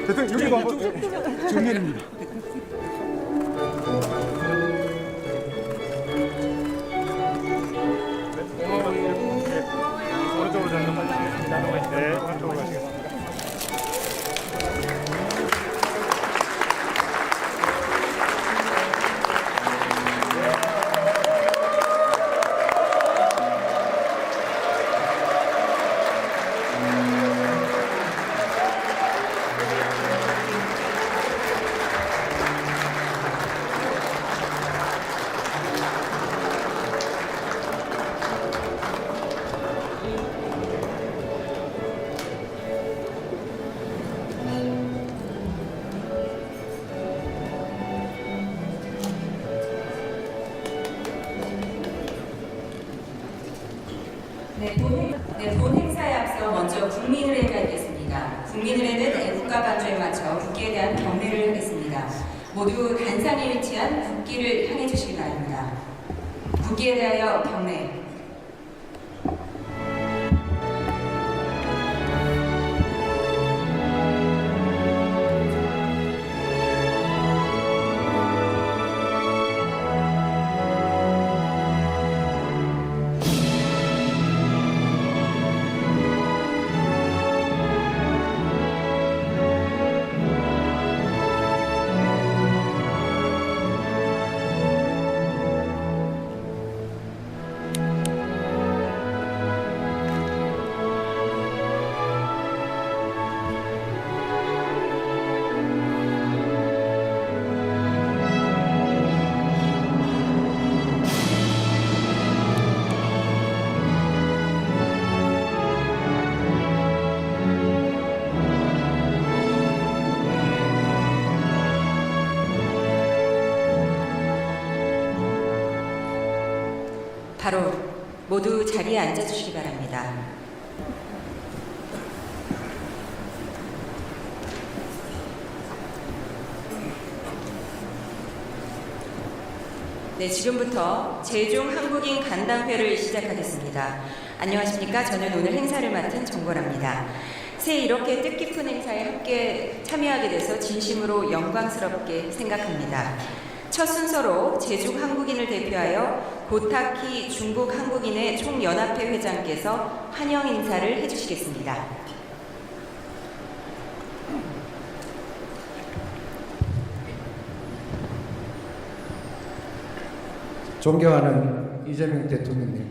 대통령 여기도 한번 정면입니다. 오른쪽으로 잠깐 가시겠습니다. 네, 오른쪽으로 가시겠습니다. 본 행사에 앞서 먼저 국민의례가 있겠습니다. 국민의례는 애국가 반주에 맞춰 국기에 대한 경례를 하겠습니다. 모두 단상에 위치한 국기를 향해 주시기 바랍니다. 국기에 대하여 경례. 바로 모두 자리에 앉아주시기 바랍니다. 네, 지금부터 제중 한국인 간담회를 시작하겠습니다. 안녕하십니까? 저는 오늘 행사를 맡은 정보랍니다. 새해 이렇게 뜻깊은 행사에 함께 참여하게 돼서 진심으로 영광스럽게 생각합니다. 첫 순서로 제중 한국인을 대표하여 고타키 중국 한국인의 총연합회 회장께서 환영 인사를 해주시겠습니다. 존경하는 이재명 대통령님,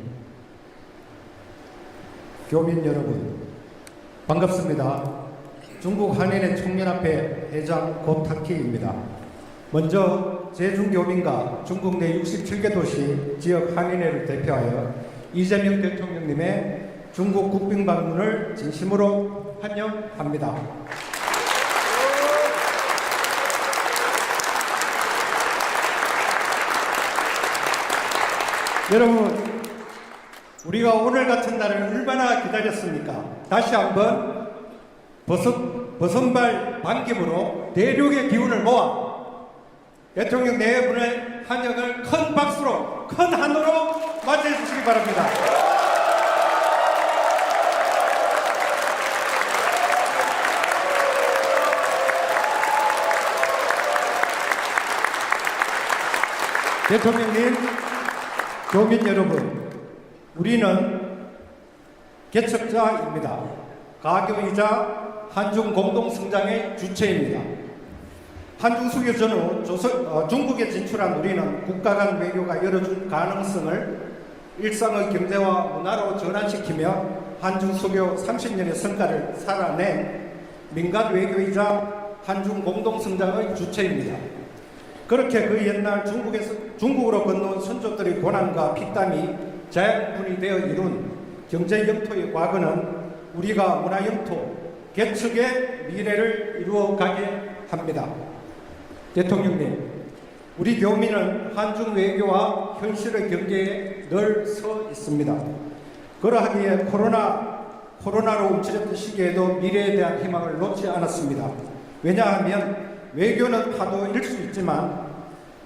교민 여러분, 반갑습니다. 중국 한인의 총연합회 회장 고타키입니다. 먼저 제중교민과 중국 내 67개 도시 지역 한인회를 대표하여 이재명 대통령님의 중국 국빈 방문을 진심으로 환영합니다. 여러분, 우리가 오늘 같은 날을 얼마나 기다렸습니까? 다시 한번 버선발 반김으로 대륙의 기운을 모아 대통령 네 분의 환영을 큰 박수로, 큰 한으로 맞이해 주시기 바랍니다. 대통령님, 교민 여러분, 우리는 개척자입니다. 가교이자 한중 공동성장의 주체입니다. 한중 수교 전후 중국에 진출한 우리는 국가 간 외교가 열어준 가능성을 일상의 경제와 문화로 전환시키며 한중 수교 30년의 성과를 살아낸 민간 외교이자 한중 공동성장의 주체입니다. 그렇게 그 옛날 중국으로 건너온 선조들의 고난과 피땀이 자양분이 되어 이룬 경제 영토의 과거는 우리가 문화 영토 개척의 미래를 이루어가게 합니다. 대통령님, 우리 교민은 한중 외교와 현실의 경계에 늘 서 있습니다. 그러하기에 코로나로 움츠렸던 시기에도 미래에 대한 희망을 놓지 않았습니다. 왜냐하면 외교는 파도일 수 있지만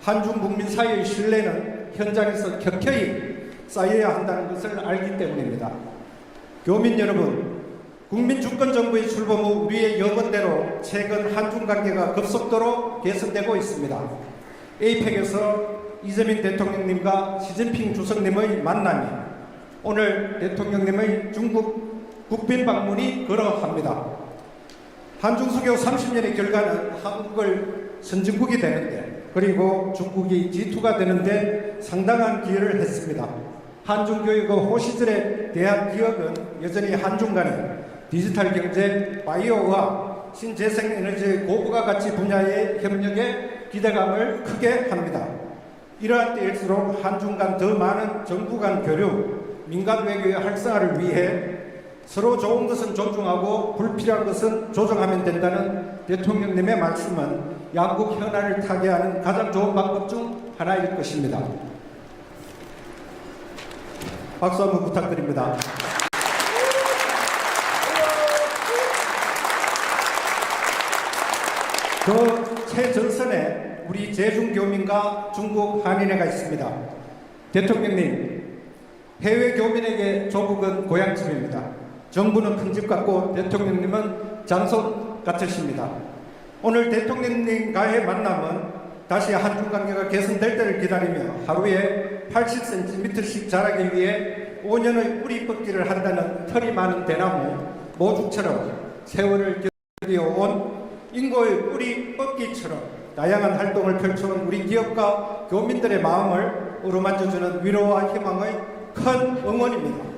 한중 국민 사이의 신뢰는 현장에서 격혀이 쌓여야 한다는 것을 알기 때문입니다. 교민 여러분, 국민주권정부의 출범 후 우리의 여건대로 최근 한중 관계가 급속도로 개선되고 있습니다. 에이펙에서 이재명 대통령님과 시진핑 주석님의 만남이 오늘 대통령님의 중국 국빈 방문이 그러합니다. 한중 수교 30년의 결과는 한국을 선진국이 되는데 그리고 중국이 G2가 되는데 상당한 기여를 했습니다. 한중 교육의 호시절에 대한 기억은 여전히 한중 간의 디지털 경제, 바이오와 신재생에너지의 고부가 가치 분야의 협력에 기대감을 크게 합니다. 이러한 때일수록 한중 간 더 많은 정부 간 교류, 민간 외교의 활성화를 위해 서로 좋은 것은 존중하고 불필요한 것은 조정하면 된다는 대통령님의 말씀은 양국 현안을 타개하는 가장 좋은 방법 중 하나일 것입니다. 박수 한번 부탁드립니다. 그 최전선에 우리 제중교민과 중국 한인회가 있습니다. 대통령님, 해외 교민에게 조국은 고향집입니다. 정부는 큰 집 같고 대통령님은 장손 같으십니다. 오늘 대통령님과의 만남은 다시 한중 관계가 개선될 때를 기다리며 하루에 80cm씩 자라기 위해 5년의 뿌리 뽑기를 한다는 털이 많은 대나무 모죽처럼 세월을 견뎌온 인고의 뿌리 뽑기처럼 다양한 활동을 펼쳐온 우리 기업과 교민들의 마음을 어루만져주는 위로와 희망의 큰 응원입니다.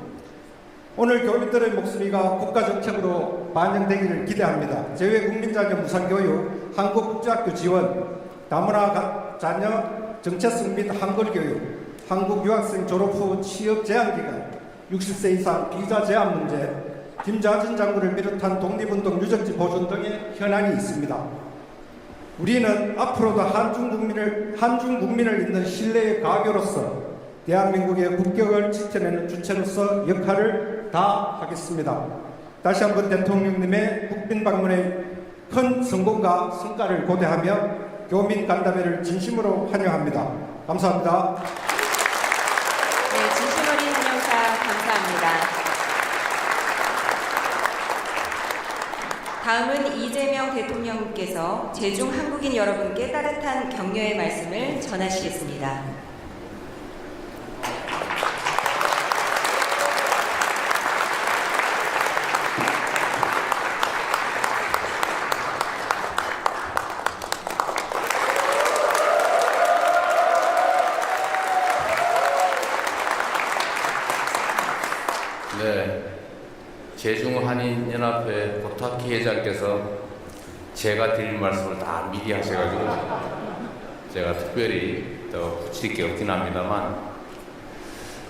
오늘 교민들의 목소리가 국가정책으로 반영되기를 기대합니다. 재외국민자격 무상교육, 한국국제학교 지원, 다문화 자녀 정체성 및 한글교육, 한국 유학생 졸업 후 취업 제한기간, 60세 이상 비자 제한 문제, 김자진 장군을 비롯한 독립운동 유적지 보존 등의 현안이 있습니다. 우리는 앞으로도 한중 국민을 잇는 신뢰의 가교로서 대한민국의 국격을 지켜내는 주체로서 역할을 다하겠습니다. 다시 한번 대통령님의 국빈 방문의 큰 성공과 성과를 고대하며 교민 간담회를 진심으로 환영합니다. 감사합니다. 네, 진심 어린 환영사 감사합니다. 다음은 이재명 대통령께서 제중 한국인 여러분께 따뜻한 격려의 말씀을 전하시겠습니다. 네, 제중한인연합회 고타키 회장께서 제가 드릴 말씀을 다 미리 하셔가지고 제가 특별히 더 붙일 게 없긴 합니다만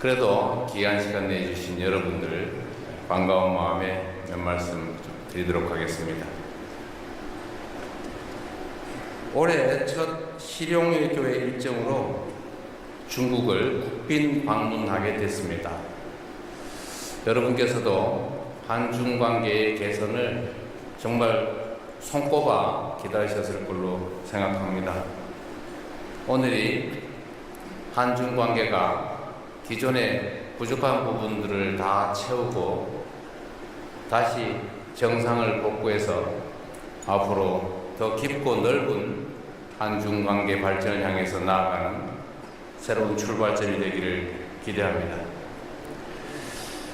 그래도 귀한 시간 내주신 여러분들 반가운 마음에 몇 말씀 드리도록 하겠습니다. 올해 첫 실용외교회 일정으로 중국을 국빈 방문하게 됐습니다. 여러분께서도 한중 관계의 개선을 정말 손꼽아 기다리셨을 걸로 생각합니다. 오늘이 한중 관계가 기존의 부족한 부분들을 다 채우고 다시 정상을 복구해서 앞으로 더 깊고 넓은 한중 관계 발전을 향해서 나아가는 새로운 출발점이 되기를 기대합니다.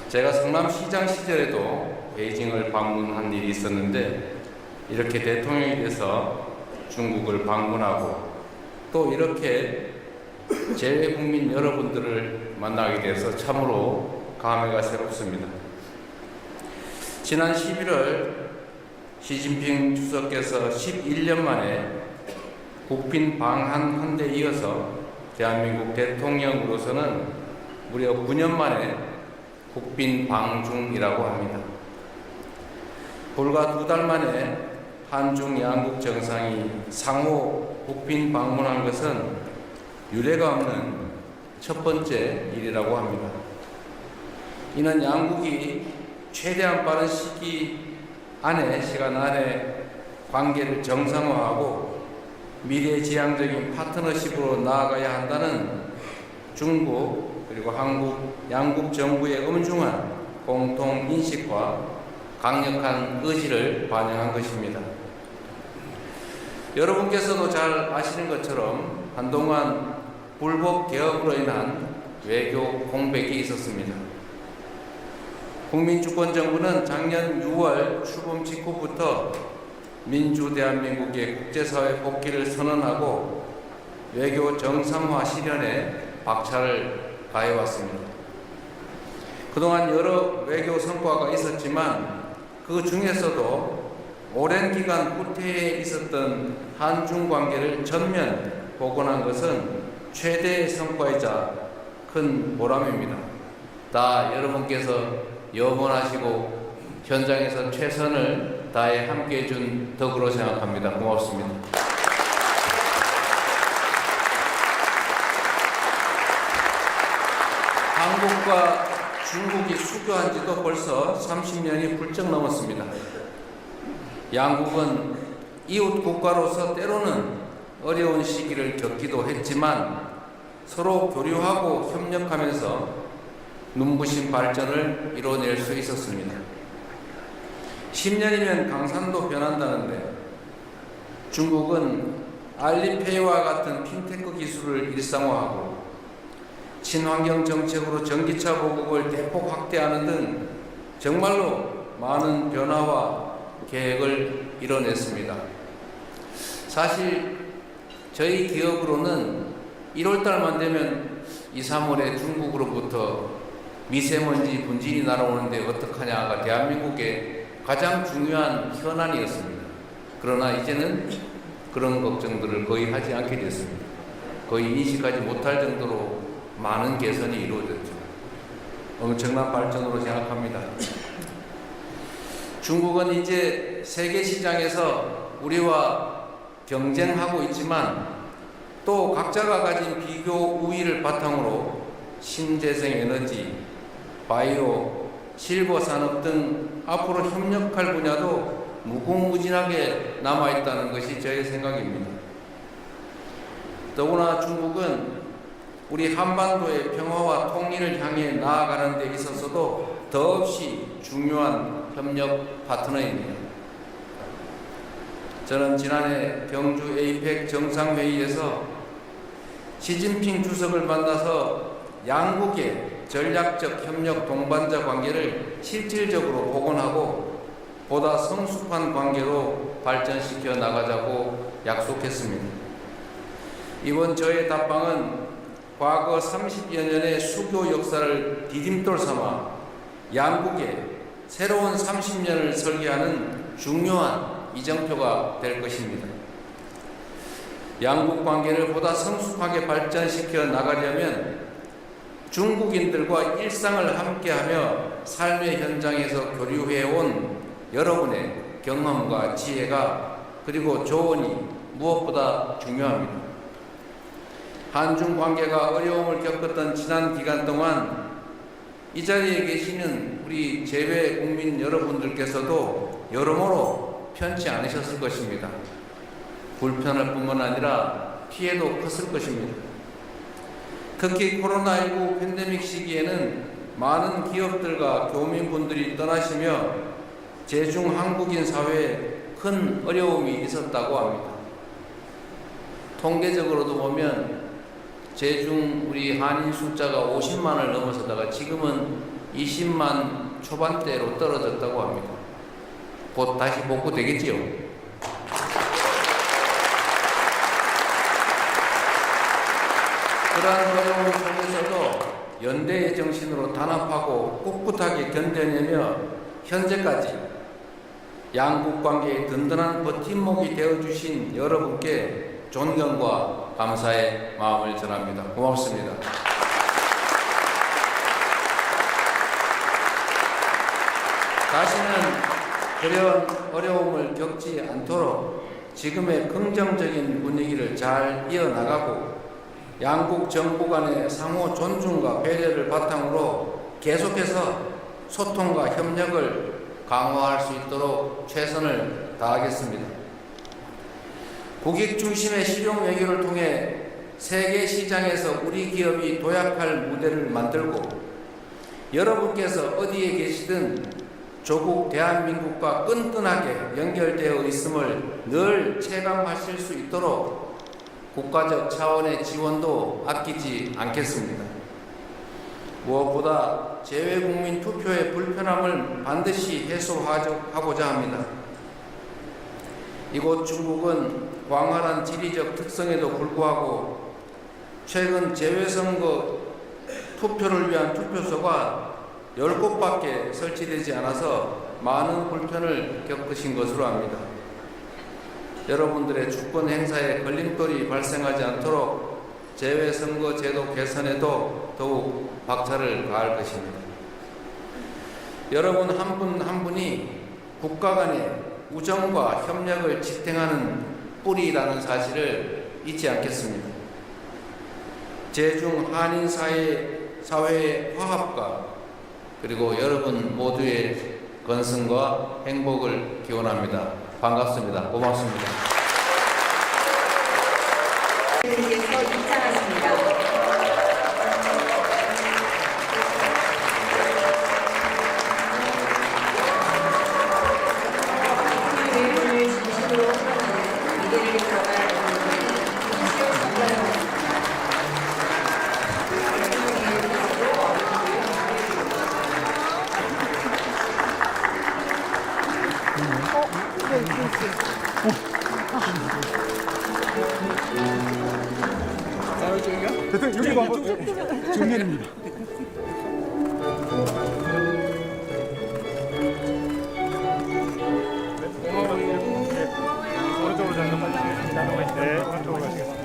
제가 성남시장 시절에도 베이징을 방문한 일이 있었는데 이렇게 대통령이 돼서 중국을 방문하고 또 이렇게 재외국민 여러분들을 만나게 돼서 참으로 감회가 새롭습니다. 지난 11월 시진핑 주석께서 11년 만에 국빈 방한 데 이어서 대한민국 대통령으로서는 무려 9년 만에 국빈 방중이라고 합니다. 불과 2달 만에 한중 양국 정상이 상호 국빈 방문한 것은 유례가 없는 첫 번째 일이라고 합니다. 이는 양국이 최대한 빠른 시간 안에 관계를 정상화하고 미래지향적인 파트너십으로 나아가야 한다는 중국 그리고 한국 양국 정부의 엄중한 공통 인식과 강력한 의지를 반영한 것입니다. 여러분께서도 잘 아시는 것처럼 한동안 불법 개혁으로 인한 외교 공백이 있었습니다. 국민주권정부는 작년 6월 출범 직후부터 민주 대한민국의 국제사회 복귀를 선언하고 외교 정상화 실현에 박차를 가해왔습니다. 그동안 여러 외교 성과가 있었지만 그 중에서도 오랜 기간 후퇴해 있었던 한중 관계를 전면 복원한 것은 최대의 성과이자 큰 보람입니다. 다 여러분께서 염원하시고 현장에서 최선을 다해 함께해 준 덕으로 생각합니다. 고맙습니다. 한국과 중국이 수교한 지도 벌써 30년이 훌쩍 넘었습니다. 양국은 이웃 국가로서 때로는 어려운 시기를 겪기도 했지만 서로 교류하고 협력하면서 눈부신 발전을 이뤄낼 수 있었습니다. 10년이면 강산도 변한다는데 중국은 알리페이와 같은 핀테크 기술을 일상화하고 친환경 정책으로 전기차 보급을 대폭 확대하는 등 정말로 많은 변화와 계획을 이뤄냈습니다. 사실 저희 기업으로는 1월달만 되면 2, 3월에 중국으로부터 미세먼지 분진이 날아오는데 어떡하냐가 대한민국의 가장 중요한 현안이었습니다. 그러나 이제는 그런 걱정들을 거의 하지 않게 됐습니다. 거의 인식하지 못할 정도로 많은 개선이 이루어졌죠. 엄청난 발전으로 생각합니다. 중국은 이제 세계 시장에서 우리와 경쟁하고 있지만 또 각자가 가진 비교 우위를 바탕으로 신재생 에너지, 바이오, 실버 산업 등 앞으로 협력할 분야도 무궁무진하게 남아있다는 것이 저의 생각입니다. 더구나 중국은 우리 한반도의 평화와 통일을 향해 나아가는 데 있어서도 더없이 중요한 협력 파트너입니다. 저는 지난해 경주 에이펙 정상회의에서 시진핑 주석을 만나서 양국의 전략적 협력 동반자 관계를 실질적으로 복원하고 보다 성숙한 관계로 발전시켜 나가자고 약속했습니다. 이번 저의 답방은 과거 30여 년의 수교 역사를 디딤돌 삼아 양국의 새로운 30년을 설계하는 중요한 이정표가 될 것입니다. 양국 관계를 보다 성숙하게 발전시켜 나가려면 중국인들과 일상을 함께하며 삶의 현장에서 교류해온 여러분의 경험과 지혜가 그리고 조언이 무엇보다 중요합니다. 한중 관계가 어려움을 겪었던 지난 기간 동안 이 자리에 계시는 우리 재외 국민 여러분들께서도 여러모로 편치 않으셨을 것입니다. 불편할 뿐만 아니라 피해도 컸을 것입니다. 특히 코로나19 팬데믹 시기에는 많은 기업들과 교민분들이 떠나시며 제중 한국인 사회에 큰 어려움이 있었다고 합니다. 통계적으로도 보면 제중 우리 한인 숫자가 50만을 넘어서다가 지금은 20만 초반대로 떨어졌다고 합니다. 곧 다시 복구되겠지요. 그러한 어려움 속에서도 연대의 정신으로 단합하고 꿋꿋하게 견뎌내며 현재까지 양국 관계의 든든한 버팀목이 되어주신 여러분께 존경과 감사의 마음을 전합니다. 고맙습니다. 다시는 그런 어려움을 겪지 않도록 지금의 긍정적인 분위기를 잘 이어나가고 양국 정부 간의 상호 존중과 배려를 바탕으로 계속해서 소통과 협력을 강화할 수 있도록 최선을 다하겠습니다. 국익 중심의 실용 외교를 통해 세계 시장에서 우리 기업이 도약할 무대를 만들고 여러분께서 어디에 계시든 조국 대한민국과 끈끈하게 연결되어 있음을 늘 체감하실 수 있도록 국가적 차원의 지원도 아끼지 않겠습니다. 무엇보다 재외국민 투표의 불편함을 반드시 해소하고자 합니다. 이곳 중국은 광활한 지리적 특성에도 불구하고 최근 재외선거 투표를 위한 투표소가 10곳밖에 설치되지 않아서 많은 불편을 겪으신 것으로 압니다. 여러분들의 주권 행사에 걸림돌이 발생하지 않도록 재외선거 제도 개선에도 더욱 박차를 가할 것입니다. 여러분 한 분 한 분이 국가 간의 우정과 협력을 지탱하는 뿌리라는 사실을 잊지 않겠습니다. 제중 한인 사회의 화합과 그리고 여러분 모두의 건승과 행복을 기원합니다. 반갑습니다. 고맙습니다. 님께서 입장하십니다. 외분을 진심으로 헌화하는 미래를 들어갈 이시영 정관입니다. 대통령 여기 봐봐. 정면입니다. 오른쪽으로 잠깐만 나눠가시죠. 네, 오른쪽으로 가시겠습니다.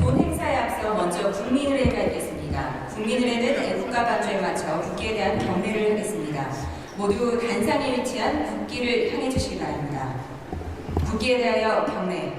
본 행사에 앞서 먼저 국민의례가 있겠습니다. 국민의례는 애국가 반주에 맞춰 국기에 대한 경례를 하겠습니다. 모두 단상에 위치한 국기를 향해 주시기 바랍니다. 국기에 대하여 경례.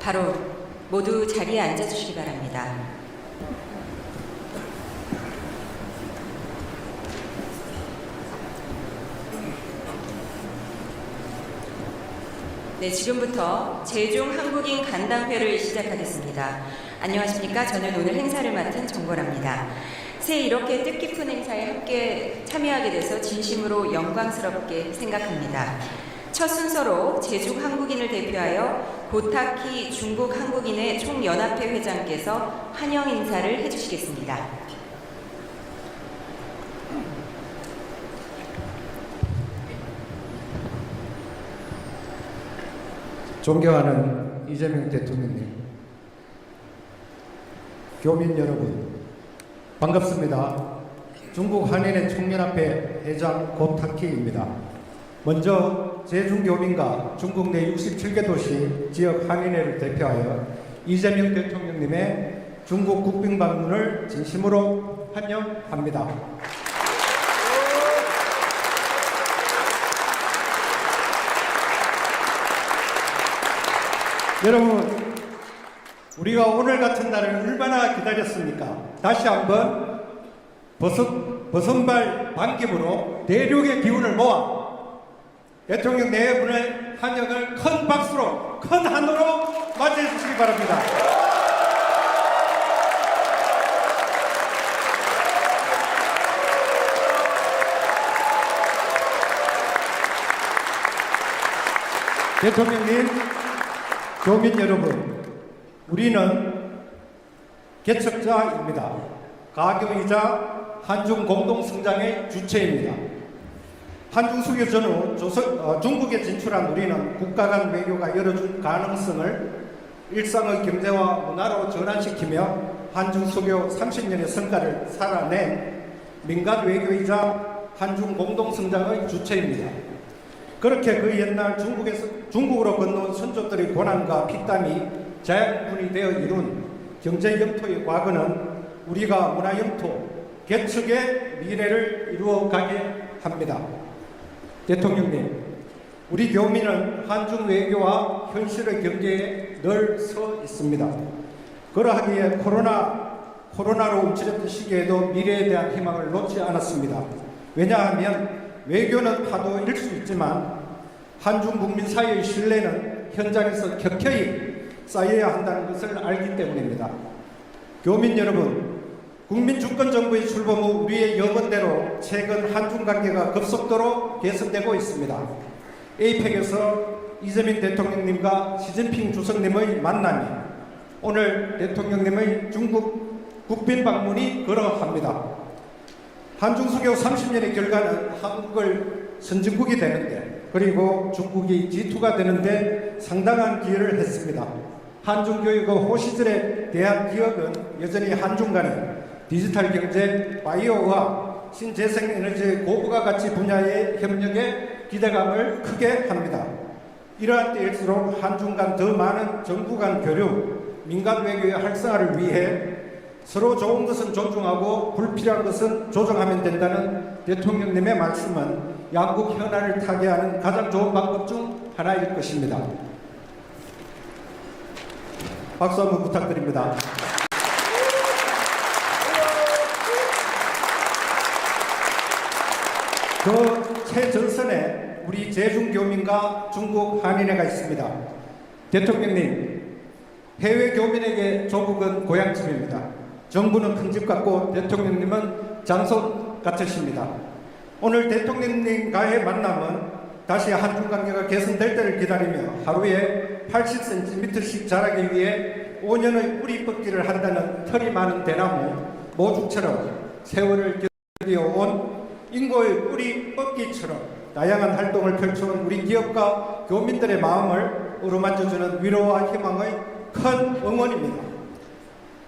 바로 모두 자리에 앉아주시기 바랍니다. 네, 지금부터 제중 한국인 간담회를 시작하겠습니다. 안녕하십니까? 저는 오늘 행사를 맡은 정보랍니다. 새해 이렇게 뜻깊은 행사에 함께 참여하게 돼서 진심으로 영광스럽게 생각합니다. 첫 순서로 제중 한국인을 대표하여 고타키 중국 한국인의 총연합회 회장께서 환영 인사를 해주시겠습니다. 존경하는 이재명 대통령님, 교민 여러분, 반갑습니다. 중국 한인의 총연합회 회장 고타키입니다. 먼저 제중교민과 중국 내 67개 도시 지역 한인회를 대표하여 이재명 대통령님의 중국 국빈 방문을 진심으로 환영합니다. 여러분, 우리가 오늘 같은 날을 얼마나 기다렸습니까? 다시 한번 버선발 반깁으로 대륙의 기운을 모아 대통령 네 분의 환영을 큰 박수로, 큰 한으로 맞이해 주시기 바랍니다. 대통령님, 교민 여러분, 우리는 개척자입니다. 가교이자 한중 공동성장의 주체입니다. 한중 수교 전후 중국에 진출한 우리는 국가 간 외교가 열어준 가능성을 일상의 경제와 문화로 전환시키며 한중 수교 30년의 성과를 살아낸 민간 외교이자 한중 공동성장의 주체입니다. 그렇게 그 옛날 중국으로 건너온 선조들의 고난과 피땀이 자양분이 되어 이룬 경제 영토의 과거는 우리가 문화 영토, 개척의 미래를 이루어가게 합니다. 대통령님, 우리 교민은 한중 외교와 현실의 경계에 늘 서 있습니다. 그러하기에 코로나로 움츠렸던 시기에도 미래에 대한 희망을 놓지 않았습니다. 왜냐하면 외교는 파도일 수 있지만 한중 국민 사이의 신뢰는 현장에서 격혀이 쌓여야 한다는 것을 알기 때문입니다. 교민 여러분, 국민 주권 정부의 출범 후 우리의 여건대로 최근 한중 관계가 급속도로 개선되고 있습니다. 에이펙에서 이재명 대통령님과 시진핑 주석님의 만남이 오늘 대통령님의 중국 국빈 방문이 그러합니다. 한중 수교 30년의 결과는 한국을 선진국이 되는데, 그리고 중국이 G2가 되는데 상당한 기여를 했습니다. 한중 교육의 호시절에 대한 기억은 여전히 한중 간의 디지털 경제, 바이오와 신재생에너지의 고부가 가치 분야의 협력에 기대감을 크게 합니다. 이러한 때일수록 한중 간 더 많은 정부 간 교류, 민간 외교의 활성화를 위해 서로 좋은 것은 존중하고 불필요한 것은 조정하면 된다는 대통령님의 말씀은 양국 현안을 타개하는 가장 좋은 방법 중 하나일 것입니다. 박수 한번 부탁드립니다. 그 최전선에 우리 제중교민과 중국 한인회가 있습니다. 대통령님, 해외 교민에게 조국은 고향집입니다. 정부는 큰 집 같고 대통령님은 장손 같으십니다. 오늘 대통령님과의 만남은 다시 한중 관계가 개선될 때를 기다리며 하루에 80cm씩 자라기 위해 5년의 뿌리 뽑기를 한다는 털이 많은 대나무 모죽처럼 세월을 견뎌온 인고의 뿌리 뽑기처럼 다양한 활동을 펼쳐온 우리 기업과 교민들의 마음을 어루만져주는 위로와 희망의 큰 응원입니다.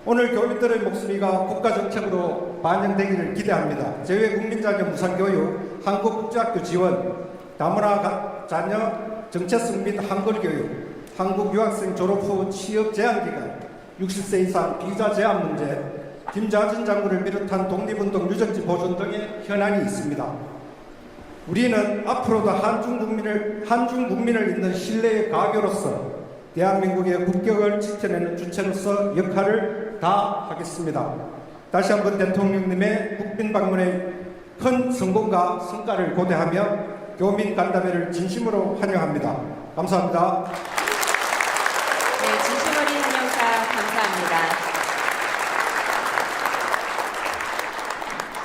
오늘 교민들의 목소리가 국가정책으로 반영되기를 기대합니다. 재외국민자녀 무상교육, 한국국제학교 지원, 다문화 자녀 정체성 및 한글교육, 한국 유학생 졸업 후 취업 제한기간, 60세 이상 비자 제한 문제, 김자진 장군을 비롯한 독립운동 유적지 보존 등의 현안이 있습니다. 우리는 앞으로도 한중 국민을 잇는 신뢰의 가교로서 대한민국의 국격을 지켜내는 주체로서 역할을 다하겠습니다. 다시 한번 대통령님의 국빈 방문의 큰 성공과 성과를 고대하며 교민 간담회를 진심으로 환영합니다. 감사합니다. 네, 진심 어린 환영사 감사합니다.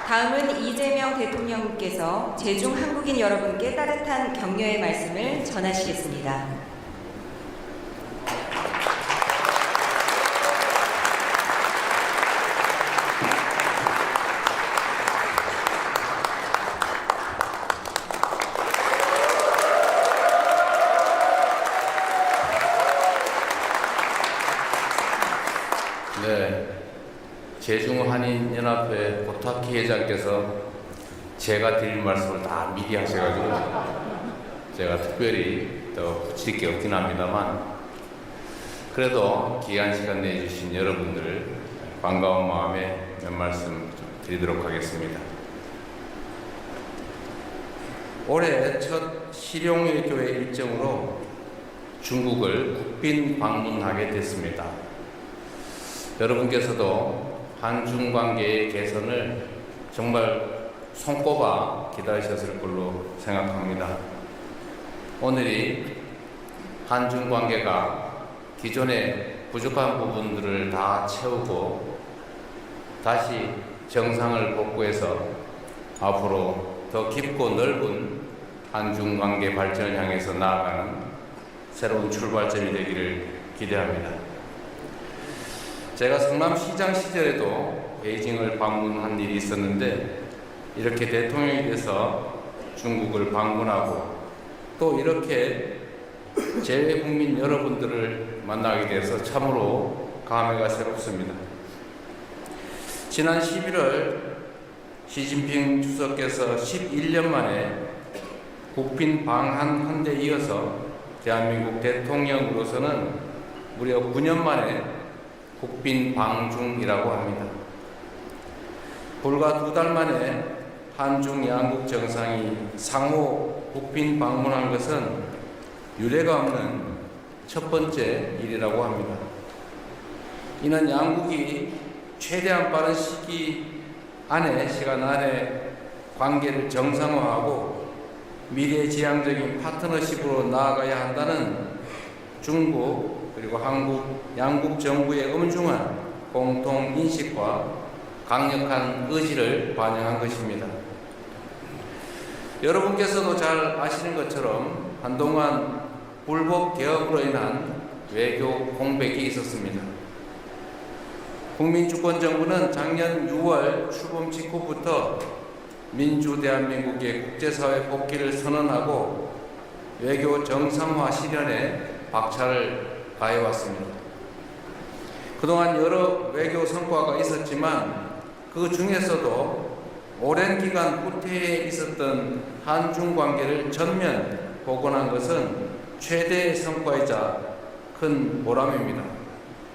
다음은 이재명 대통령께서 제중 한국인 여러분께 따뜻한 격려의 말씀을 전하시겠습니다. 네, 제중한인연합회 고타키 회장께서 제가 드릴 말씀을 다 미리 하셔가지고 제가 특별히 더 붙일 게 없긴 합니다만, 그래도 귀한 시간 내주신 여러분들 반가운 마음에 몇 말씀 좀 드리도록 하겠습니다. 올해 첫 실용외교회 일정으로 중국을 국빈 방문하게 됐습니다. 여러분께서도 한중 관계의 개선을 정말 손꼽아 기다리셨을 걸로 생각합니다. 오늘이 한중 관계가 기존의 부족한 부분들을 다 채우고 다시 정상을 복구해서 앞으로 더 깊고 넓은 한중 관계 발전을 향해서 나아가는 새로운 출발점이 되기를 기대합니다. 제가 성남시장 시절에도 베이징을 방문한 일이 있었는데 이렇게 대통령이 돼서 중국을 방문하고 또 이렇게 재외국민 여러분들을 만나게 돼서 참으로 감회가 새롭습니다. 지난 11월 시진핑 주석께서 11년 만에 국빈 방한 데 이어서 대한민국 대통령으로서는 무려 9년 만에 국빈 방중이라고 합니다. 불과 2달 만에 한중 양국 정상이 상호 국빈 방문한 것은 유례가 없는 첫 번째 일이라고 합니다. 이는 양국이 최대한 빠른 시간 안에 관계를 정상화하고 미래지향적인 파트너십으로 나아가야 한다는 중국 그리고 한국 양국 정부의 엄중한 공통 인식과 강력한 의지를 반영한 것입니다. 여러분께서도 잘 아시는 것처럼 한동안 불법 개혁으로 인한 외교 공백이 있었습니다. 국민주권정부는 작년 6월 출범 직후부터 민주 대한민국의 국제사회 복귀를 선언하고 외교 정상화 실현에 박차를 가해왔습니다. 그동안 여러 외교 성과가 있었지만 그 중에서도 오랜 기간 후퇴해 있었던 한중 관계를 전면 복원한 것은 최대의 성과이자 큰 보람입니다.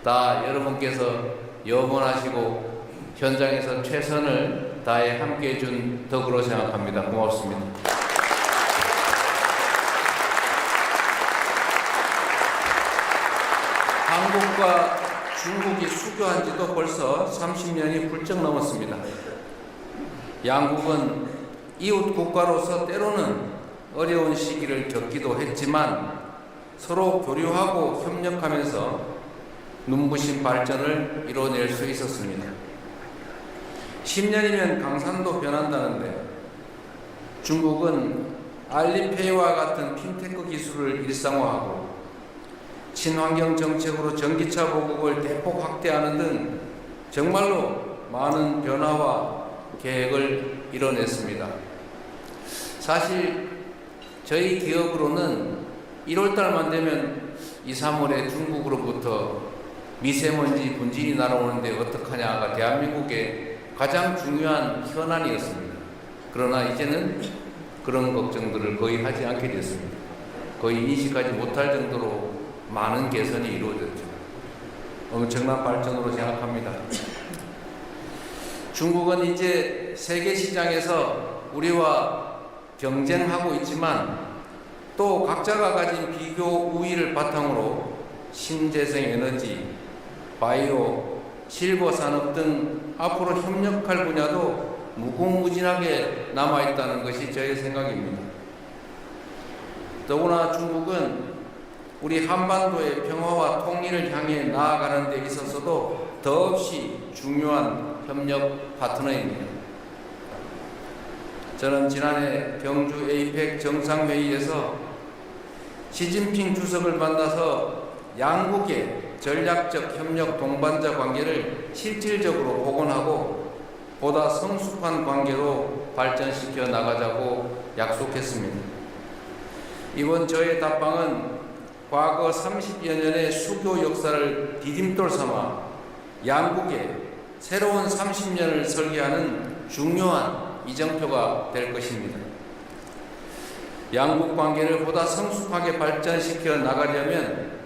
다 여러분께서 염원하시고 현장에서 최선을 다해 함께해 준 덕으로 생각합니다. 고맙습니다. 한국과 중국이 수교한 지도 벌써 30년이 훌쩍 넘었습니다. 양국은 이웃 국가로서 때로는 어려운 시기를 겪기도 했지만 서로 교류하고 협력하면서 눈부신 발전을 이뤄낼 수 있었습니다. 10년이면 강산도 변한다는데 중국은 알리페이와 같은 핀테크 기술을 일상화하고 친환경 정책으로 전기차 보급을 대폭 확대하는 등 정말로 많은 변화와 계획을 이뤄냈습니다. 사실 저희 기업으로는 1월달만 되면 2, 3월에 중국으로부터 미세먼지 분진이 날아오는데 어떡하냐가 대한민국의 가장 중요한 현안이었습니다. 그러나 이제는 그런 걱정들을 거의 하지 않게 됐습니다. 거의 인식하지 못할 정도로 많은 개선이 이루어졌죠. 엄청난 발전으로 생각합니다. 중국은 이제 세계 시장에서 우리와 경쟁하고 있지만 또 각자가 가진 비교 우위를 바탕으로 신재생 에너지, 바이오, 실버 산업 등 앞으로 협력할 분야도 무궁무진하게 남아있다는 것이 저의 생각입니다. 더구나 중국은 우리 한반도의 평화와 통일을 향해 나아가는 데 있어서도 더없이 중요한 협력 파트너입니다. 저는 지난해 경주 에이펙 정상회의에서 시진핑 주석을 만나서 양국의 전략적 협력 동반자 관계를 실질적으로 복원하고 보다 성숙한 관계로 발전시켜 나가자고 약속했습니다. 이번 저의 답방은 과거 30여 년의 수교 역사를 디딤돌 삼아 양국의 새로운 30년을 설계하는 중요한 이정표가 될 것입니다. 양국 관계를 보다 성숙하게 발전시켜 나가려면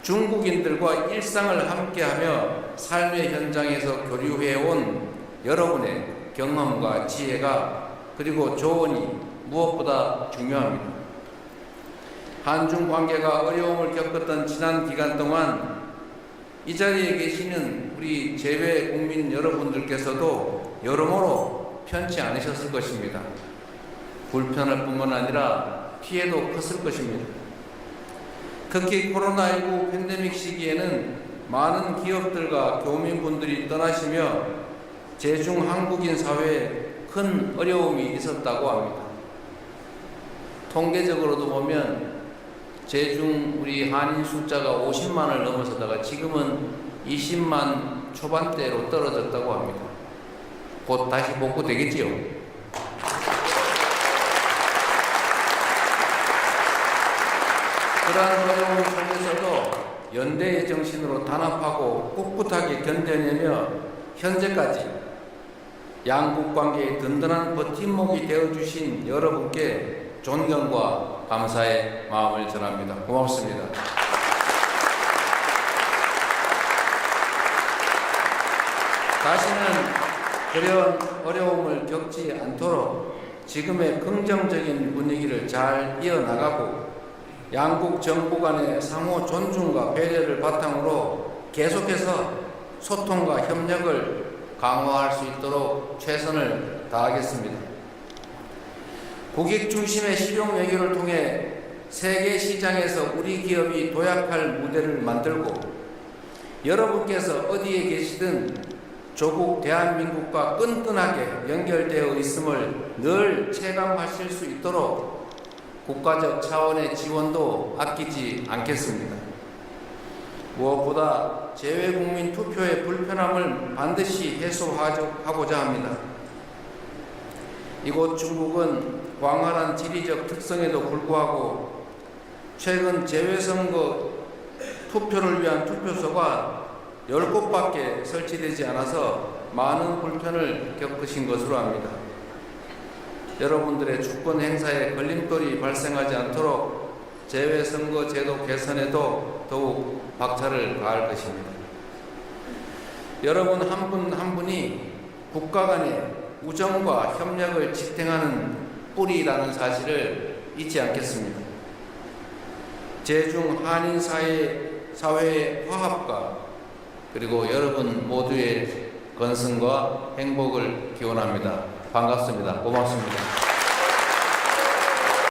중국인들과 일상을 함께하며 삶의 현장에서 교류해온 여러분의 경험과 지혜가 그리고 조언이 무엇보다 중요합니다. 한중 관계가 어려움을 겪었던 지난 기간 동안 이 자리에 계시는 우리 재외 국민 여러분들께서도 여러모로 편치 않으셨을 것입니다. 불편할 뿐만 아니라 피해도 컸을 것입니다. 특히 코로나19 팬데믹 시기에는 많은 기업들과 교민분들이 떠나시며 제중 한국인 사회에 큰 어려움이 있었다고 합니다. 통계적으로도 보면 제중 우리 한인 숫자가 50만을 넘어서다가 지금은 20만 초반대로 떨어졌다고 합니다. 곧 다시 복구되겠지요. 그러한 어려움 속에서도 연대의 정신으로 단합하고 꿋꿋하게 견뎌내며 현재까지 양국 관계의 든든한 버팀목이 되어주신 여러분께 존경과 감사의 마음을 전합니다. 고맙습니다. 다시는 그런 어려움을 겪지 않도록 지금의 긍정적인 분위기를 잘 이어나가고 양국 정부 간의 상호 존중과 배려를 바탕으로 계속해서 소통과 협력을 강화할 수 있도록 최선을 다하겠습니다. 고객 중심의 실용 외교를 통해 세계 시장에서 우리 기업이 도약할 무대를 만들고 여러분께서 어디에 계시든 조국 대한민국과 끈끈하게 연결되어 있음을 늘 체감하실 수 있도록 국가적 차원의 지원도 아끼지 않겠습니다. 무엇보다 재외국민 투표의 불편함을 반드시 해소하고자 합니다. 이곳 중국은 광활한 지리적 특성에도 불구하고 최근 재외선거 투표를 위한 투표소가 10곳밖에 설치되지 않아서 많은 불편을 겪으신 것으로 압니다. 여러분들의 주권 행사에 걸림돌이 발생하지 않도록 재외선거 제도 개선에도 더욱 박차를 가할 것입니다. 여러분 한 분 한 분이 국가 간의 우정과 협력을 지탱하는 뿌리라는 사실을 잊지 않겠습니다. 제중 한인 사회의 화합과 그리고 여러분 모두의 건승과 행복을 기원합니다. 반갑습니다. 고맙습니다.